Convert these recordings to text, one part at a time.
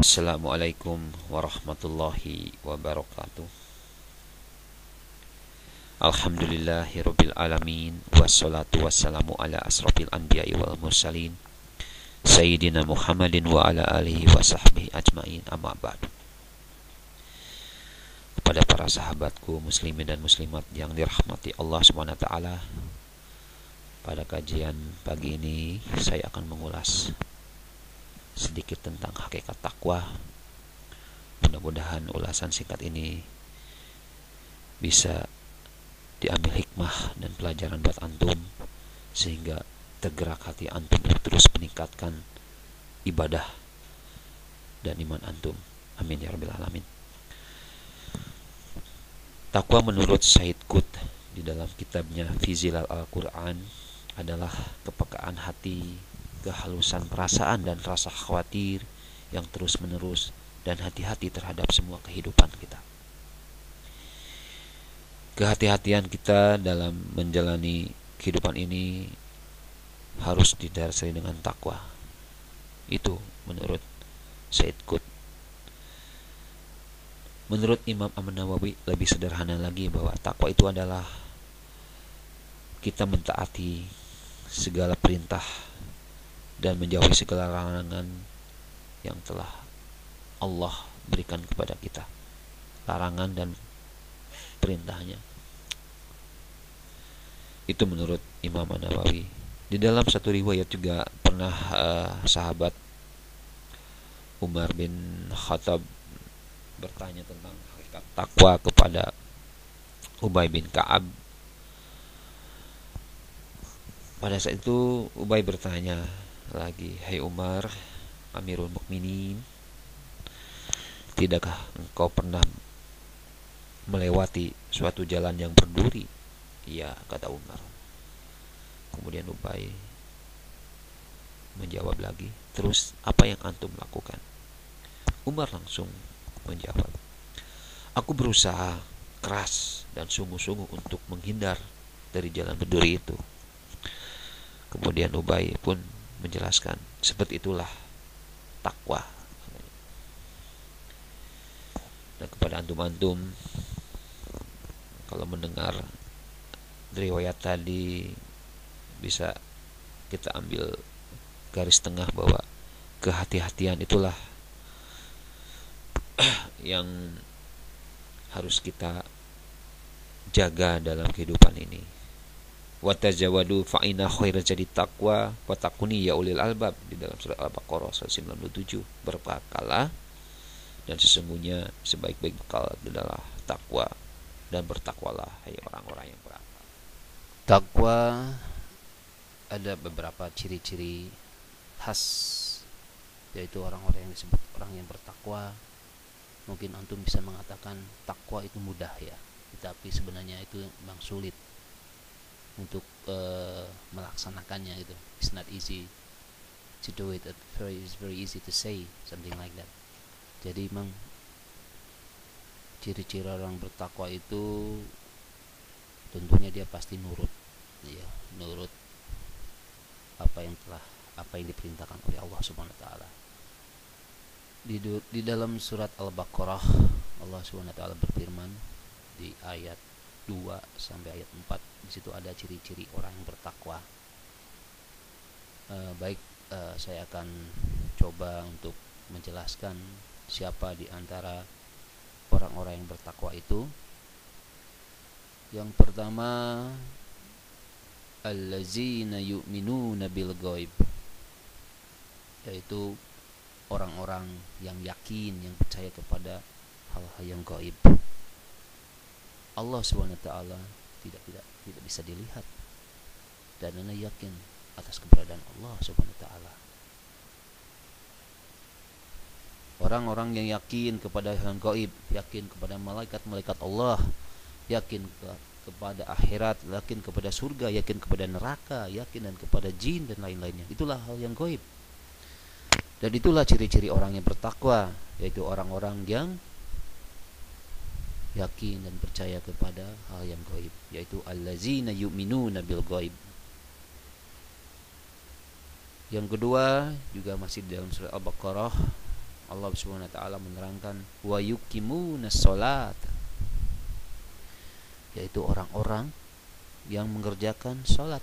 Assalamualaikum warahmatullahi wabarakatuh. Alhamdulillahirabbil alamin, wassalatu wassalamu ala asrofil anbiya'i wal mursalin Sayyidina Muhammadin wa ala alihi wa sahbihi ajmain, amma ba'du. Kepada para sahabatku muslimin dan muslimat yang dirahmati Allah SWT, pada kajian pagi ini saya akan mengulas sedikit tentang hakikat takwa. Mudah-mudahan ulasan singkat ini bisa diambil hikmah dan pelajaran buat antum, sehingga tergerak hati antum untuk terus meningkatkan ibadah dan iman antum. Amin ya rabbil alamin. Takwa menurut Said Qutb di dalam kitabnya Fi Zilal Al-Quran adalah kepekaan hati, kehalusan perasaan dan rasa khawatir yang terus menerus dan hati-hati terhadap semua kehidupan kita. Kehati-hatian kita dalam menjalani kehidupan ini harus didasari dengan takwa. Itu menurut Said Qutb. Menurut Imam An-Nawawi lebih sederhana lagi, bahwa takwa itu adalah kita mentaati segala perintah dan menjauhi segala larangan yang telah Allah berikan kepada kita. Larangan dan perintahnya. Itu menurut Imam An-Nawawi. Di dalam satu riwayat juga pernah sahabat Umar bin Khattab bertanya tentang hakikat takwa kepada Ubay bin Ka'ab. Pada saat itu Ubay bertanya lagi, "Hai Umar, Amirul Mukminin, tidakkah engkau pernah melewati suatu jalan yang berduri?" "Iya," kata Umar. Kemudian Ubay menjawab lagi, "Terus apa yang antum lakukan?" Umar langsung menjawab, "Aku berusaha keras dan sungguh-sungguh untuk menghindar dari jalan berduri itu." Kemudian Ubay pun menjelaskan, "Seperti itulah takwa." Dan kepada antum-antum, kalau mendengar riwayat tadi, bisa kita ambil garis tengah bahwa kehati-hatian itulah yang harus kita jaga dalam kehidupan ini. Wa tajawadu fa inna khairaz jadi taqwa wa taquni ya ulil albab, di dalam surat Al-Baqarah 197. Berbekalah, dan sesungguhnya sebaik-baik bekal adalah takwa, dan bertakwalah hai orang-orang yang berakal. Takwa ada beberapa ciri-ciri khas, yaitu orang-orang yang disebut orang yang bertakwa. Mungkin antum bisa mengatakan takwa itu mudah ya, tetapi sebenarnya itu memang sulit untuk melaksanakannya gitu. It's not easy to do it. It's very easy to say something like that. Jadi memang ciri-ciri orang bertakwa itu tentunya dia pasti nurut, ya, nurut apa yang diperintahkan oleh Allah Subhanahu wa taala. Di dalam surat Al-Baqarah, Allah Subhanahu wa taala berfirman di ayat 2 sampai ayat 4. Di situ ada ciri-ciri orang yang bertakwa. Saya akan coba untuk menjelaskan siapa di antara orang-orang yang bertakwa itu. Yang pertama, allazina yu'minuna bil ghaib, yaitu orang-orang yang yakin, yang percaya kepada hal-hal yang gaib. Allah SWT tidak bisa dilihat, dan ana yakin atas keberadaan Allah SWT. Orang-orang yang yakin kepada hal yang gaib, yakin kepada malaikat-malaikat Allah, yakin kepada akhirat, yakin kepada surga, yakin kepada neraka, yakin dan kepada jin dan lain-lainnya. Itulah hal yang gaib. Dan itulah ciri-ciri orang yang bertakwa, yaitu orang-orang yang yakin dan percaya kepada hal yang gaib, yaitu allazina yu'minuna bil ghaib. Yang kedua juga masih di dalam surat Al-Baqarah, Allah Subhanahu wa taala menerangkan wa yuqimunas shalat, yaitu orang-orang yang mengerjakan salat.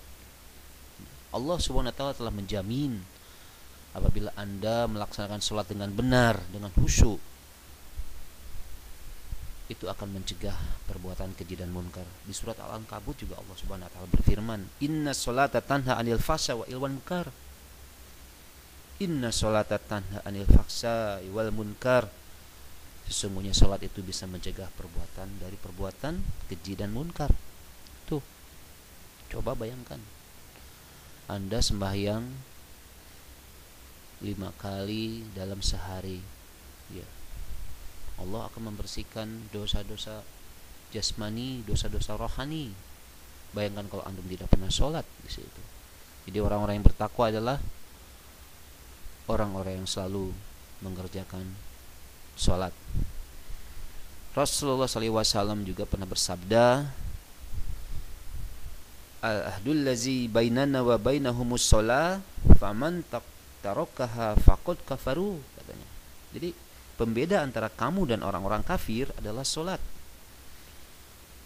Allah Subhanahu wa taala telah menjamin apabila Anda melaksanakan salat dengan benar, dengan khusyuk, itu akan mencegah perbuatan keji dan munkar. Di surat Al-Ankabut juga Allah Subhanahu wa taala berfirman, "Inna sholata tanha 'anil fahsya wal munkar." Inna sholata tanha 'anil fahsya wal munkar. Sesungguhnya salat itu bisa mencegah perbuatan keji dan munkar. Tuh. Coba bayangkan. Anda sembahyang 5 kali dalam sehari. Ya. Allah akan membersihkan dosa-dosa jasmani, dosa-dosa rohani. Bayangkan kalau antum tidak pernah sholat di situ. Jadi orang-orang yang bertakwa adalah orang-orang yang selalu mengerjakan sholat. Rasulullah SAW juga pernah bersabda, al-ahdul lazi bainana wa bainahumus sholah faman tarakaha faqad kafaru, katanya. Jadi pembeda antara kamu dan orang-orang kafir adalah sholat.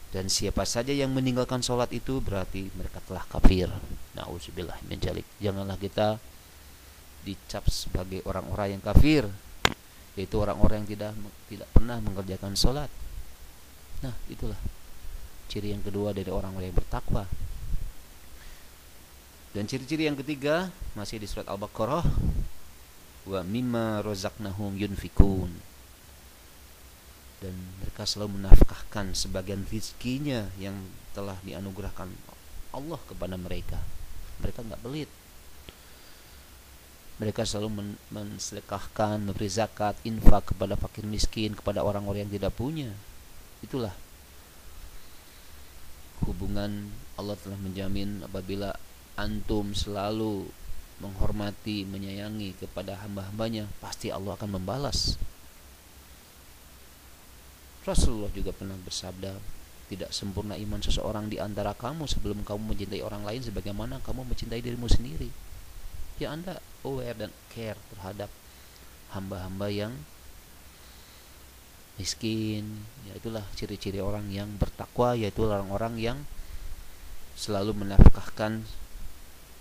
Dan siapa saja yang meninggalkan sholat itu berarti mereka telah kafir. Na'udzubillah min dzalik. Janganlah kita dicap sebagai orang-orang yang kafir, yaitu orang-orang yang tidak pernah mengerjakan sholat. Nah, itulah ciri yang kedua dari orang-orang yang bertakwa. Dan ciri-ciri yang ketiga masih di surat Al-Baqarah, wa mimma razaqnahum yunfikun, dan mereka selalu menafkahkan sebagian rizkinya yang telah dianugerahkan Allah kepada mereka. Mereka enggak pelit. Mereka selalu mensedekahkan, memberi zakat, infak kepada fakir miskin, kepada orang-orang yang tidak punya. Itulah hubungan. Allah telah menjamin apabila antum selalu menghormati, menyayangi kepada hamba-hambanya, pasti Allah akan membalas. Rasulullah juga pernah bersabda, tidak sempurna iman seseorang di antara kamu sebelum kamu mencintai orang lain sebagaimana kamu mencintai dirimu sendiri. Ya, Anda aware dan care terhadap hamba-hamba yang miskin. Ya, itulah ciri-ciri orang yang bertakwa, yaitu orang-orang yang selalu menafkahkan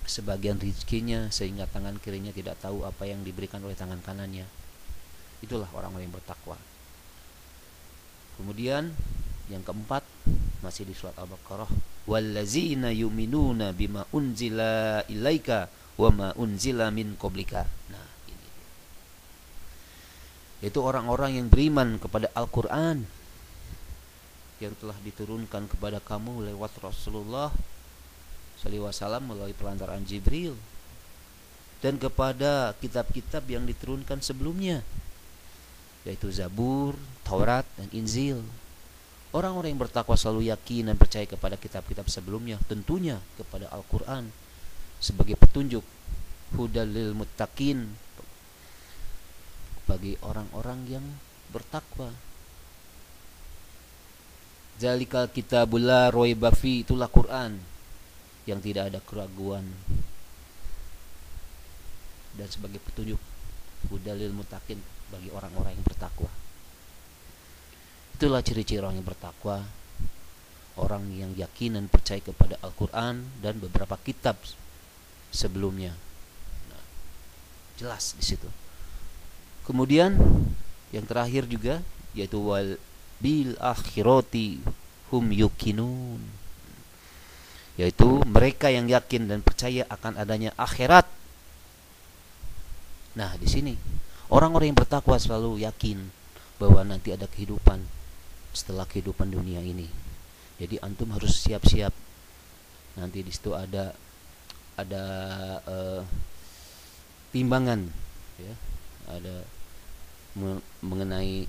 sebagian rezekinya sehingga tangan kirinya tidak tahu apa yang diberikan oleh tangan kanannya. Itulah orang-orang yang bertakwa. Kemudian yang keempat masih di surat Al-Baqarah, wallazina yu'minuna bima unzila ilaika wa ma unzila min qablika. Nah, ini yaitu orang-orang yang beriman kepada Al-Qur'an yang telah diturunkan kepada kamu lewat Rasulullah sallallahu alaihi wasallam melalui perantaraan Jibril, dan kepada kitab-kitab yang diturunkan sebelumnya, yaitu Zabur, Taurat, dan Injil. Orang-orang yang bertakwa selalu yakin dan percaya kepada kitab-kitab sebelumnya, tentunya kepada Al-Quran sebagai petunjuk, hudal lil muttaqin, bagi orang-orang yang bertakwa. Zalikal kitabul la raiba fi, itulah Quran yang tidak ada keraguan, dan sebagai petunjuk, hudal lil muttaqin, bagi orang-orang yang bertakwa. Itulah ciri-ciri orang yang bertakwa, orang yang yakin dan percaya kepada Al-Quran dan beberapa kitab sebelumnya. Nah, jelas di situ. Kemudian yang terakhir juga, yaitu wal bil akhirati hum yuqinun, yaitu mereka yang yakin dan percaya akan adanya akhirat. Nah, di sini orang-orang yang bertakwa selalu yakin bahwa nanti ada kehidupan setelah kehidupan dunia ini. Jadi antum harus siap-siap. Nanti di situ ada timbangan, ya, ada mengenai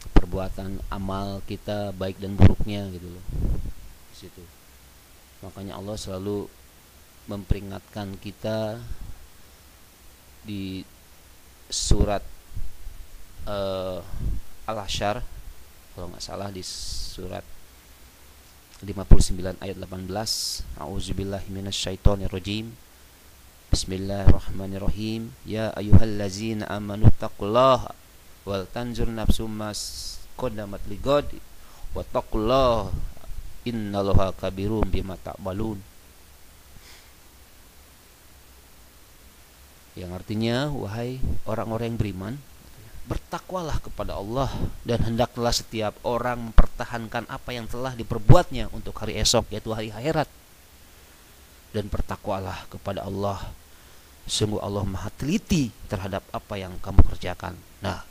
perbuatan amal kita baik dan buruknya gitu loh. Di situ. Makanya Allah selalu memperingatkan kita di surat Al-Hasyr, kalau nggak salah di surat 59 ayat 18, a'udzubillahi minasyaitonirrajim, Bismillahirrahmanirrahim. Ya ayyuhallazina amanu taqullaha wal tanzur nafsum mas qaddamat ligad wattaqullaha innallaha kabirum bima ta'malun. Yang artinya, wahai orang-orang yang beriman, bertakwalah kepada Allah dan hendaklah setiap orang mempertahankan apa yang telah diperbuatnya untuk hari esok, yaitu hari akhirat. Dan bertakwalah kepada Allah, sungguh Allah Maha teliti terhadap apa yang kamu kerjakan. Nah,